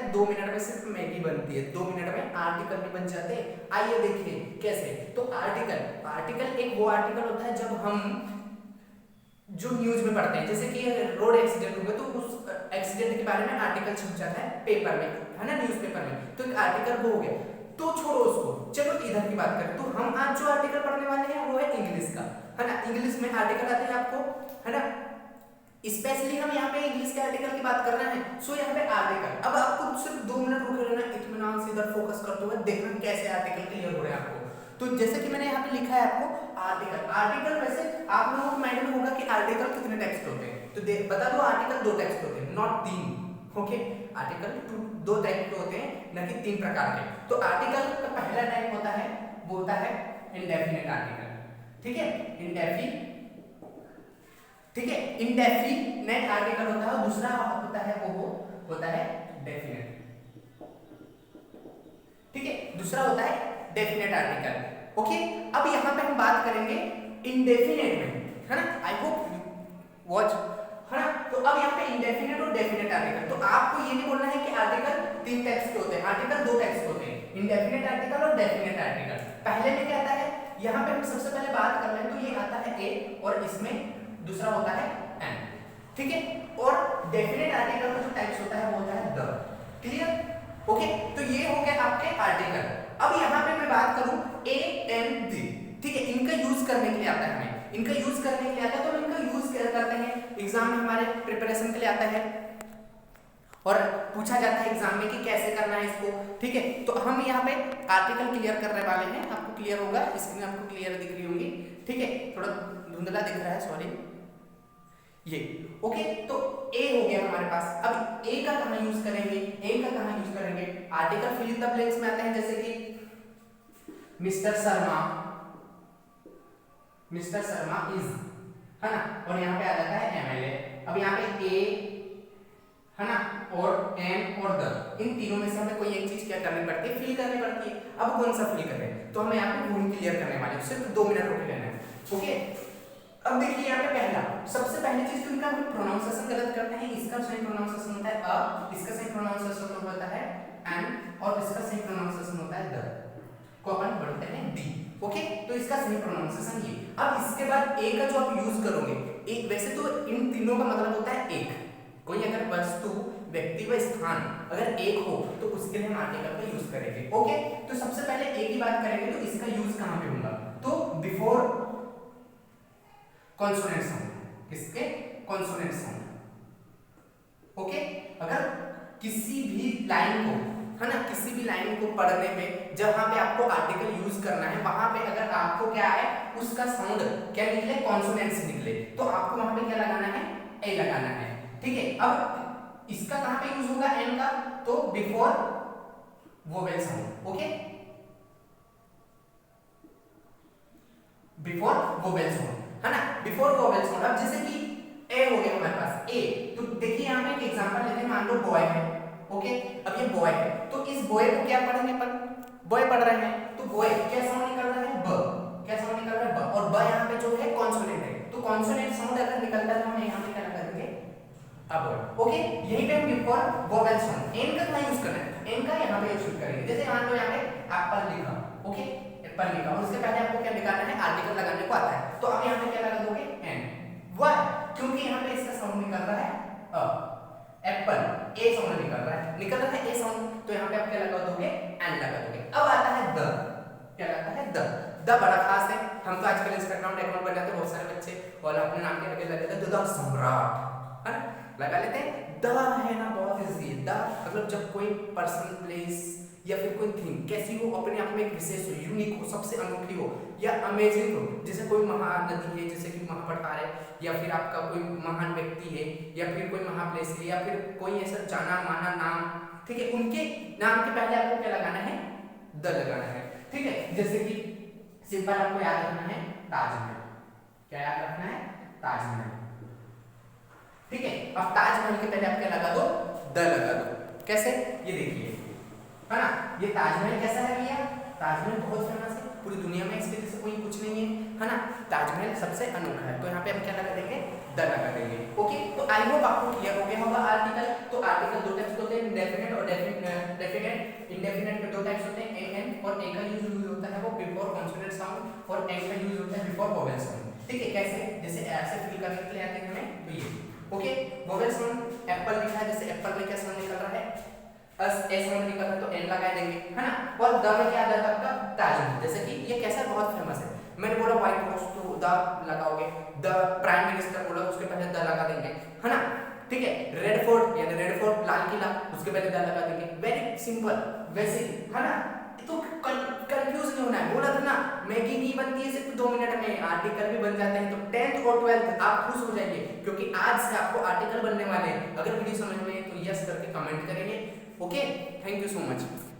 है 2 मिनट में सिर्फ मैगी बनती है, 2 मिनट में आर्टिकल भी बन जाते हैं। आइए देखिए कैसे। तो आर्टिकल एक वो आर्टिकल होता है जब हम जो न्यूज में पढ़ते हैं, जैसे कि रोड एक्सीडेंट हो गया तो उस एक्सीडेंट के बारे में आर्टिकल छप जाता है पेपर में, है ना, न्यूज़पेपर में, तो एक आर्टिकल वो हो गया। तो छोड़ो उसको, चलो इधर की बात करें। तो हम आज जो आर्टिकल पढ़ने वाले हैं वो है इंग्लिश का, है ना। इंग्लिश में आर्टिकल आते हैं आपको, है ना। स्पेशली हम यहाँ पे इंग्लिश के आर्टिकल की बात कर रहे हैं। सो यहाँ पे आर्टिकल, अब आपको सिर्फ 2 मिनट रुके रहना, इत्मीनान से इधर फोकस करते हुए देखना कैसे आर्टिकल क्लियर हो रहे हैं आपको। तो जैसे कि मैंने यहाँ पे लिखा है आपको आर्टिकल वैसे आप लोगों को माइंड में होगा कि आर्टिकल कितने टेक्स्ट होते हैं, तो बता दो आर्टिकल 2 टेक्स्ट होते हैं, नॉट 3। ओके, आर्टिकल 2 टाइप के होते हैं, न कि 3 प्रकार के। तो आर्टिकल का पहला टाइप होता है वो होता है इंडेफिनिट आर्टिकल, ठीक है, इंडेफिनिट आर्टिकल होता है। और दूसरा होता है वो होता है डेफिनेट, ठीक है, दूसरा होता है डेफिनेट आर्टिकल। ओके, अब यहाँ पे हम बात करेंगे इंडेफिनेट में, है ना। आई होप वॉच, है ना। तो अब यहाँ पे इंडेफिनेट और डेफिनेट आर्टिकल, तो आपको ये नहीं बोलना है कि आर्टिकल 3 टेक्स्ट होते हैं, आर्टिकल 2 टेक्स्ट होते हैं, इंडेफिनेट आर्टिकल और डेफिनेट आर्टिकल। पहले में क्या आता है, यहाँ पे हम सबसे पहले बात कर लें तो ये आता है ए और इसमें दूसरा होता है एन, ठीक है। और डेफिनेट आर्टिकल का जो टाइप्स होता है वो होता है द। क्लियर? ओके, तो ये हो गया आपके आर्टिकल। अब यहाँ पे मैं बात करूं ए एन दी, ठीक है, इनका यूज करने के लिए आता है, हमें इनका यूज करने के लिए आता है। तो हम इनका यूज क्या करते हैं, एग्जाम में हमारे प्रिपरेशन के लिए आता है और पूछा जाता है एग्जाम में कि कैसे करना है इसको, ठीक है। तो हम यहाँ पे आर्टिकल क्लियर करने वाले हैं, आपको क्लियर होगा, स्क्रीन आपको क्लियर दिख रही होगी, ठीक है, थोड़ा धुंधला दिख रहा है, सॉरी, ये ओके। तो ए हो गया हमारे पास। अब ए का कहां यूज करेंगे, article fill in the blanks में आते हैं, जैसे कि मिस्टर शर्मा इज, है ना, और यहाँ पे आ जाता है एमएलए। अब यहाँ पे ए, है ना, और एम और द, इन तीनों में से हमें कोई एक चीज क्या करनी पड़ती है, फिल करनी पड़ती है। अब कौन सा फिल करें, तो हमें यहाँ पे वही क्लियर करने वाले हैं, सिर्फ 2 मिनट रुक लेना है। ओके, अब देखिए यहाँ पे पहला, सबसे पहली चीज तो इनका हम प्रोनाउंसिएशन गलत करते हैं। इसका सही प्रोनाउंसिएशन होता है अ, इसका सही प्रोनाउंसिएशन होता है एन, और इसका सही प्रोनाउंसिएशन होता है द, को अपन बोलते हैं डी। ओके, तो इसका सही प्रोनाउंसिएशन ये। अब इसके बाद ए का जो आप यूज करोगे, एक वैसे तो इन तीनों का मतलब होता है एक, कोई अगर वस्तु, व्यक्ति व स्थान अगर एक हो तो उसके लिए हम आर्टिकल का यूज करेंगे। ओके, तो सबसे पहले ए की बात करेंगे, तो इसका यूज कहां पे होगा, तो बिफोर कॉन्सोनेंट साउंड, किसके, कॉन्सोनेंट साउंड। ओके, अगर किसी भी लाइन को, है ना, किसी भी लाइन को पढ़ने में जहां पे आपको आर्टिकल यूज करना है, वहां पे अगर आपको क्या है, उसका साउंड क्या निकले, कॉन्सोनेंट से निकले, तो आपको वहां पे क्या लगाना है, ए लगाना है, ठीक है। अब इसका कहां पे यूज होगा, एन का, तो before vowel sound. Okay, before vowel sound, है ना, बिफोर वोवेल साउंड। अब जैसे कि ए हो गया हमारे पास ए, तो देखिए यहाँ पे एक एग्जांपल लेते हैं, मान लो बॉय है। ओके, अब ये बॉय है, तो इस बॉय को क्या पढ़ेंगे अपन, बॉय पढ़ रहे हैं, तो बॉय क्या साउंड निकल रहा है, ब, क्या साउंड निकल रहा है, ब, और ब यहाँ पे जो है कॉन्सोनेंट है, तो कॉन्सोनेंट साउंड अगर निकलता है तो हम यहाँ पे क्या करेंगे, अब। ओके, यही पे हम बिफोर वोवेल साउंड, एन का क्या यूज करना है, एन का यहाँ पे यूज करेंगे। जैसे मान लो यहाँ पे एप्पल लिखा, ओके, एप्पल लिखा, और उसके पहले आपको क्या लगाना है, आर्टिकल लगाने को आता है, तो अब यहाँ पे क्या लगा दोगे, एन। वाई, क्योंकि यहाँ पे इसका साउंड निकल रहा है अ, एप्पल, ए साउंड निकल रहा है ए साउंड, तो यहाँ पे आप क्या लगा दोगे, एन लगा दोगे। अब आता है द, क्या लगता है, द बड़ा खास है, हम तो आजकल इंस्टाग्राम अकाउंट बनाते हैं बहुत सारे बच्चे, और अपने नाम के आगे लगा देते हैं द सम्राट, है ना, लगा लेते हैं। द है ना, बहुत इजी है। द मतलब जब कोई पर्सन, प्लेस या फिर कोई थिंग कैसी हो, अपने आप में एक विशेष हो, यूनिक हो, सबसे अनोखी हो या अमेजिंग हो, जैसे कोई महान नदी है, जैसे कि महापठार है, या फिर आपका कोई महान व्यक्ति है, या फिर कोई महाप्लेस है, या फिर कोई ऐसा जाना माना नाम, ठीक है, उनके नाम के पहले आपको क्या लगाना है, द लगाना है, ठीक है। जैसे कि सिंपल आपको याद रखना है ताजमहल, क्या याद रखना है, ताजमहल, ठीक है। अब ताजमहल के पहले आप क्या लगा दो, द लगा दो। कैसे, ये देखिए, है ना, ये ताजमहल कैसा है भैया, ताजमहल बहुत फेमस है, पूरी दुनिया में इसके जैसे कोई कुछ नहीं है ना। ताजमहल सबसे अनोखा है, तो यहाँ पे हम क्या लगा देंगे, द लगा देंगे। ओके, तो आई होप आपको क्लियर हो गया होगा आर्टिकल। तो आर्टिकल दो टाइप्स होते हैं, इंडेफिनिट और डेफिनेट। इंडेफिनिट में दो टाइप्स होते हैं, एन, और ए का यूज होता है वो बिफोर कॉन्सोनेंट साउंड, और एन का यूज होता है बिफोर वोवेल साउंड। ठीक है, कैसे, जैसे ऐसे फील करने के लिए आते हैं हमें, तो ये ओके। वोवेल साउंड एप्पल लिखा है, जैसे एप्पल में क्या साउंड निकल रहा है, ए साउंड निकल रहा है, तो एन लगा देंगे, है ना। और द में क्या आ जाता है आपका, ताजमहल। जैसे कि ये कैसा बहुत फेमस है, मैंने बोला व्हाइट हाउस तो द लगाओगे, द प्राइम मिनिस्टर बोला तो उसके पहले द लगा देंगे, है ना। ठीक है, रेड फोर्ट यानी रेड फोर्ट लाल किला, उसके पहले द लगा देंगे। वेरी सिंपल, वैसे, है ना। तो कंफ्यूज नहीं होना है, बोला था ना मैगी नहीं बनती है सिर्फ 2 मिनट में, आर्टिकल भी बन जाते हैं। तो 10th और 12th आप खुश हो जाइए, क्योंकि आज से आपको आर्टिकल बनने वाले हैं। अगर वीडियो समझ में आए तो यस करके कमेंट करेंगे। Okay, thank you so much.